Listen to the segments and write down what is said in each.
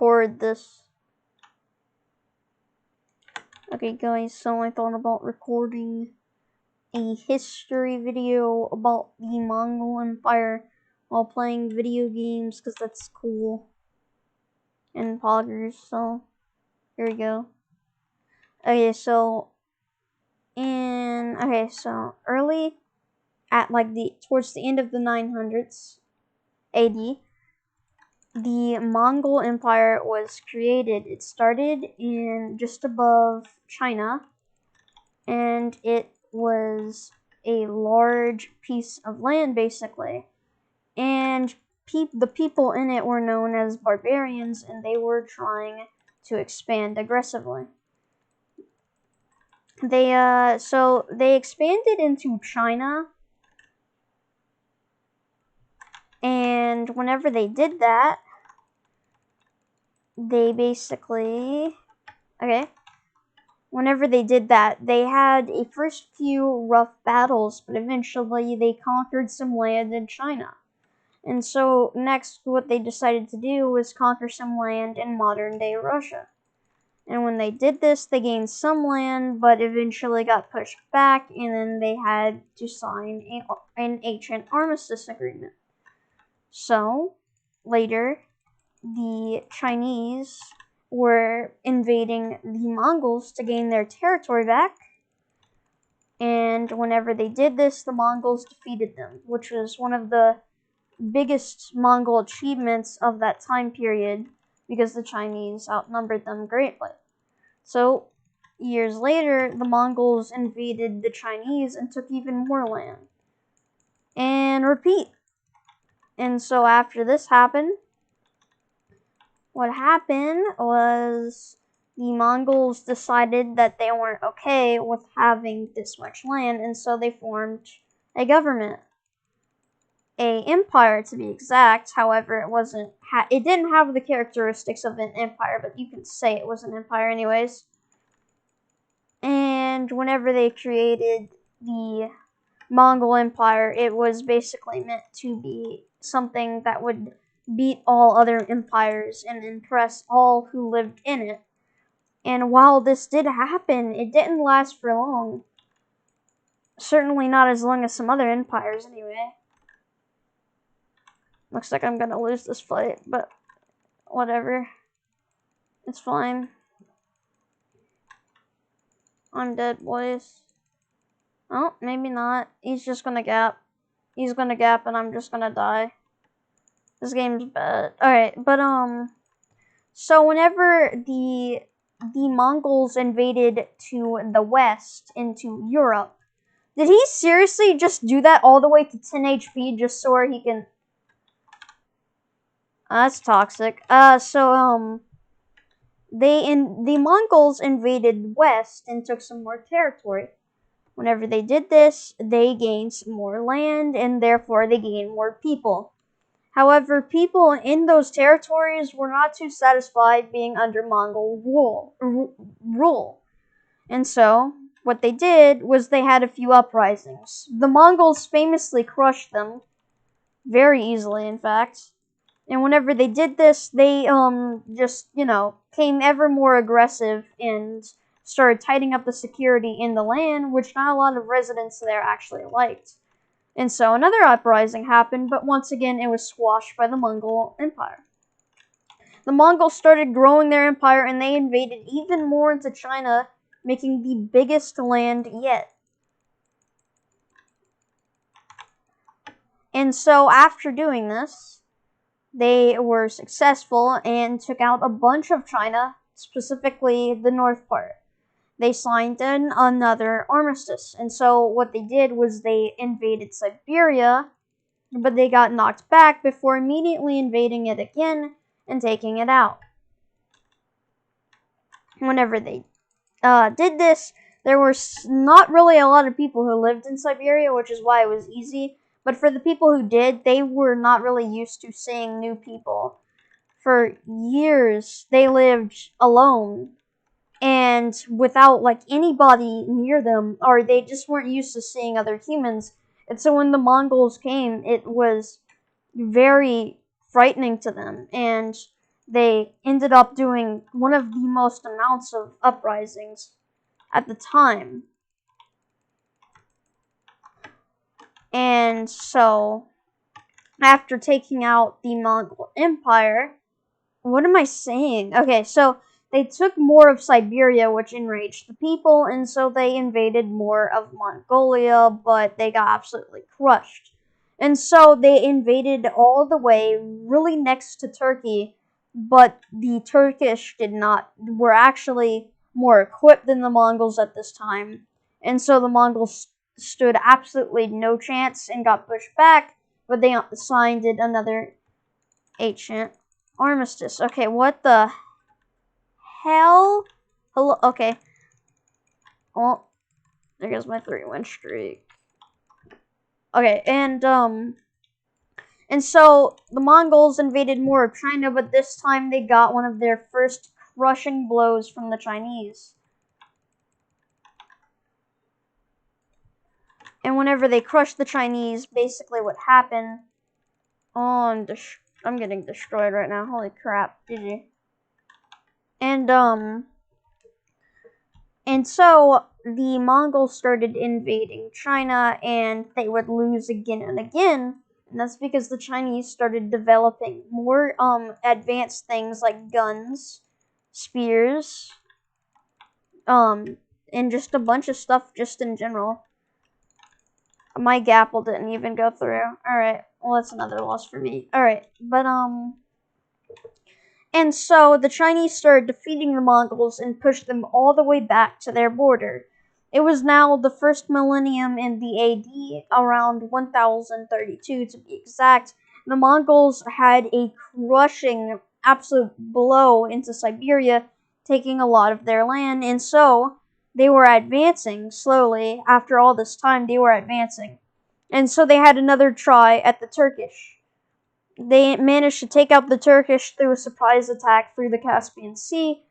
record this. Okay, guys, so I thought about recording a history video about the Mongol Empire while playing video games, because that's cool. And poggers, so here we go. Okay, so early at towards the end of the 900s AD, the Mongol Empire was created. It started in just above China, and it was a large piece of land, basically. And the people in it were known as barbarians, and they were trying to expand aggressively. They expanded into China, and whenever they did that, they had a first few rough battles, but eventually they conquered some land in China. And so next, what they decided to do was conquer some land in modern-day Russia. And when they did this, they gained some land, but eventually got pushed back, and then they had to sign an ancient armistice agreement. So, later, the Chinese were invading the Mongols to gain their territory back, and whenever they did this, the Mongols defeated them, which was one of the biggest Mongol achievements of that time period, because the Chinese outnumbered them greatly. So, years later, the Mongols invaded the Chinese and took even more land. And repeat. And so after this happened, what happened was the Mongols decided that they weren't okay with having this much land, and so they formed a government. A empire, to be exact. However, it didn't have the characteristics of an empire, but you can say it was an empire anyways. And whenever they created the Mongol Empire, it was basically meant to be something that would beat all other empires and impress all who lived in it. And while this did happen, it didn't last for long. Certainly not as long as some other empires, anyway. Looks like I'm gonna lose this fight, but whatever. It's fine. I'm dead, boys. Oh, maybe not. He's just gonna gap. He's gonna gap and I'm just gonna die. This game's bad. Alright, but so whenever the Mongols invaded to the west, into Europe, did he seriously just do that all the way to 10 HP just so he can... That's toxic. The Mongols invaded west and took some more territory. Whenever they did this, they gained some more land, and therefore they gained more people. However, people in those territories were not too satisfied being under Mongol rule. And so, what they did was they had a few uprisings. The Mongols famously crushed them, very easily in fact. And whenever they did this, they came ever more aggressive and started tightening up the security in the land, which not a lot of residents there actually liked. And so another uprising happened, but once again it was squashed by the Mongol Empire. The Mongols started growing their empire, and they invaded even more into China, making the biggest land yet. And so after doing this, they were successful and took out a bunch of China, specifically the north part. They signed another armistice. And so what they did was they invaded Siberia, but they got knocked back before immediately invading it again and taking it out. Whenever they did this, there were not really a lot of people who lived in Siberia, which is why it was easy. But for the people who did, they were not really used to seeing new people. For years, they lived alone and without anybody near them, or they just weren't used to seeing other humans. And so when the Mongols came, it was very frightening to them, and they ended up doing one of the most amounts of uprisings at the time. And so, after taking out the Mongol Empire, what am I saying? Okay, so they took more of Siberia, which enraged the people, and so they invaded more of Mongolia, but they got absolutely crushed. And so they invaded all the way really next to Turkey, but the Turkish were actually more equipped than the Mongols at this time. And so the Mongols stood absolutely no chance and got pushed back, but they signed another ancient armistice. Okay, what the hell? Hello. Okay. Well, there goes my 3-win streak. Okay, and so the Mongols invaded more of China, but this time they got one of their first crushing blows from the Chinese. And whenever they crushed the Chinese, basically what happened... Oh, I'm getting destroyed right now. Holy crap. GG. And so the Mongols started invading China, and they would lose again and again. And that's because the Chinese started developing more advanced things like guns, spears, and just a bunch of stuff just in general. My Gapple didn't even go through. Alright, well that's another loss for me. Alright, but and so the Chinese started defeating the Mongols and pushed them all the way back to their border. It was now the first millennium in the AD, around 1032 to be exact. The Mongols had a crushing, absolute blow into Siberia, taking a lot of their land, and so they were advancing slowly. After all this time, they were advancing. And so they had another try at the Turkish. They managed to take out the Turkish through a surprise attack through the Caspian Sea,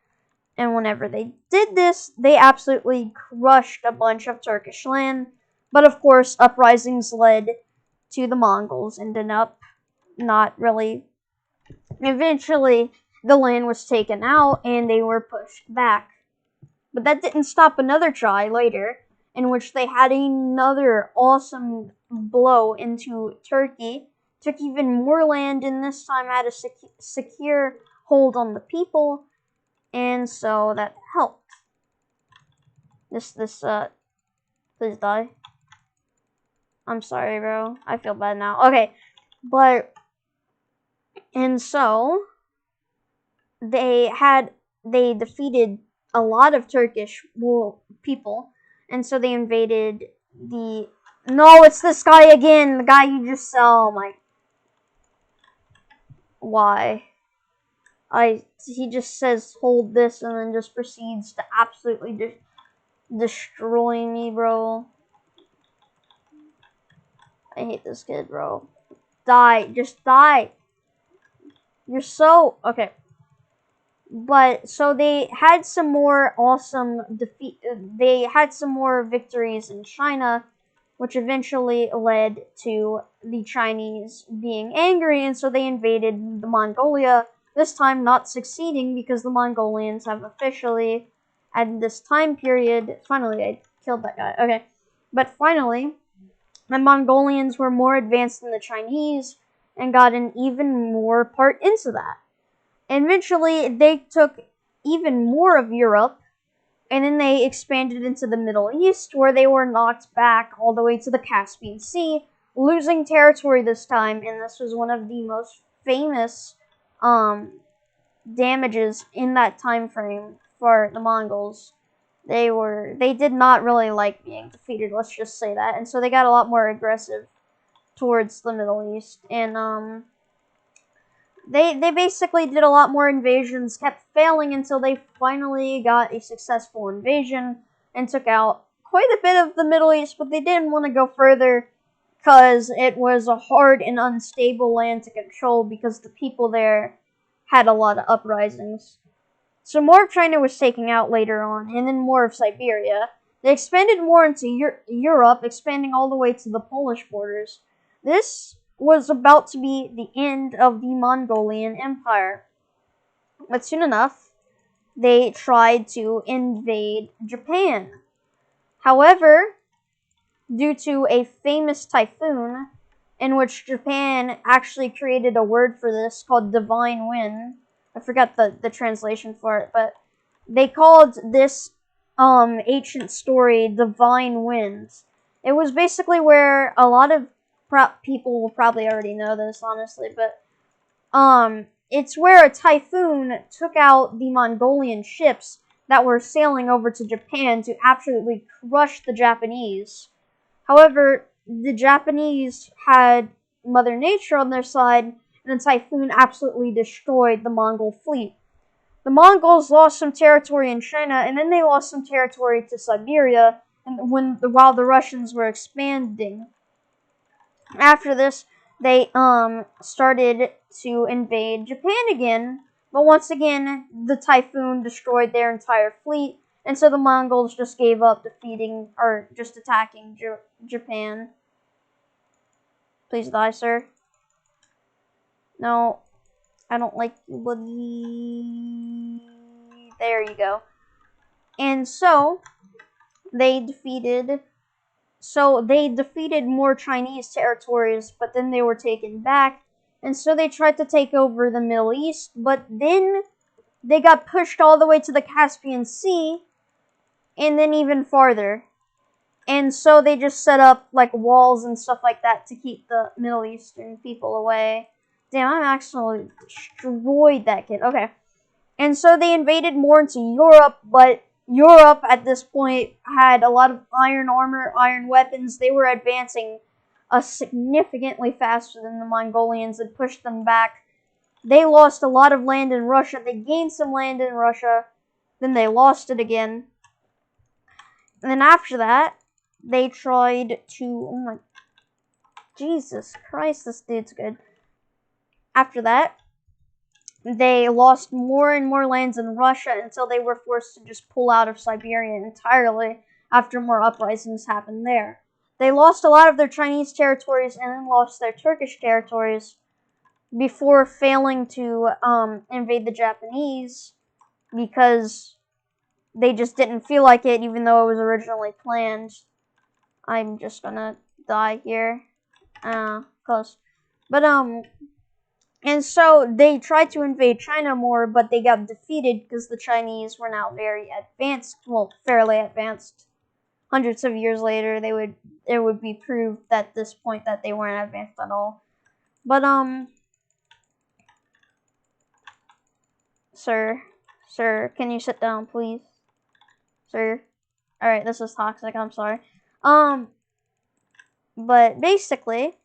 and whenever they did this, they absolutely crushed a bunch of Turkish land. But of course, uprisings led to the Mongols, ended up not really. Eventually, the land was taken out, and they were pushed back. But that didn't stop another try later, in which they had another awesome blow into Turkey, took even more land, and this time had a secure hold on the people, and so that helped. Please die. I'm sorry, bro. I feel bad now. Okay, and so they defeated a lot of Turkish people, and so they invaded the... No, it's this guy again, the guy you just saw. Oh my... Why? He just says hold this and then just proceeds to absolutely destroy me, bro. I hate this kid, bro. Die. Just die. You're so... Okay. But, so they had some more awesome they had some more victories in China, which eventually led to the Chinese being angry, and so they invaded the Mongolia, this time not succeeding because the Mongolians have officially, at this time period... Finally, I killed that guy. Okay. But finally, the Mongolians were more advanced than the Chinese and got an even more part into that. And eventually, they took even more of Europe, and then they expanded into the Middle East, where they were knocked back all the way to the Caspian Sea, losing territory this time, and this was one of the most famous damages in that time frame for the Mongols. They did not really like being defeated, let's just say that, and so they got a lot more aggressive towards the Middle East, and They basically did a lot more invasions, kept failing until they finally got a successful invasion and took out quite a bit of the Middle East, but they didn't want to go further because it was a hard and unstable land to control because the people there had a lot of uprisings. So more of China was taken out later on, and then more of Siberia. They expanded more into Europe, expanding all the way to the Polish borders. This was about to be the end of the Mongolian Empire. But soon enough, they tried to invade Japan. However, due to a famous typhoon, in which Japan actually created a word for this called divine wind. I forgot the translation for it, but they called this ancient story divine winds. It was basically where a lot of people will probably already know this, honestly, but it's where a typhoon took out the Mongolian ships that were sailing over to Japan to absolutely crush the Japanese. However, the Japanese had Mother Nature on their side, and the typhoon absolutely destroyed the Mongol fleet. The Mongols lost some territory in China, and then they lost some territory to Siberia, and while the Russians were expanding. After this, they started to invade Japan again, but once again, the typhoon destroyed their entire fleet, and so the Mongols just gave up defeating or just attacking Japan. Please die, sir. No, I don't like you, buddy. There you go. And so they defeated more Chinese territories, but then they were taken back. And so they tried to take over the Middle East, but then they got pushed all the way to the Caspian Sea, and then even farther. And so they just set up like walls and stuff like that to keep the Middle Eastern people away. Damn, I'm actually destroyed that kid. Okay. And so they invaded more into Europe, but Europe at this point had a lot of iron armor, iron weapons. They were advancing significantly faster than the Mongolians and pushed them back. They lost a lot of land in Russia. They gained some land in Russia. Then they lost it again. And then after that, they tried to... Oh my... Jesus Christ, this dude's good. After that, they lost more and more lands in Russia until they were forced to just pull out of Siberia entirely after more uprisings happened there. They lost a lot of their Chinese territories and then lost their Turkish territories before failing to invade the Japanese because they just didn't feel like it, even though it was originally planned. I'm just gonna die here. Close. But, and so they tried to invade China more, but they got defeated because the Chinese were now very advanced, well, fairly advanced. Hundreds of years later, it would be proved at this point that they weren't advanced at all. But, sir, can you sit down, please? Sir? Alright, this is toxic, I'm sorry. But basically,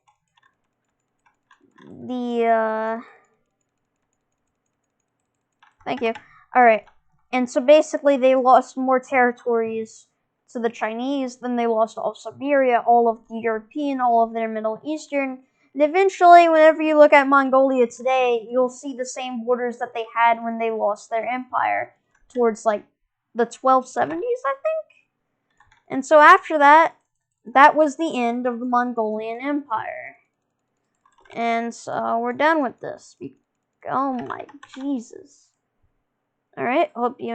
thank you. Alright. And so basically they lost more territories to the Chinese, then they lost all of Siberia, all of the European, all of their Middle Eastern. And eventually, whenever you look at Mongolia today, you'll see the same borders that they had when they lost their empire towards like the 1270s, I think. And so after that, that was the end of the Mongolian Empire. And so we're done with this. Oh my Jesus. Alright, hope you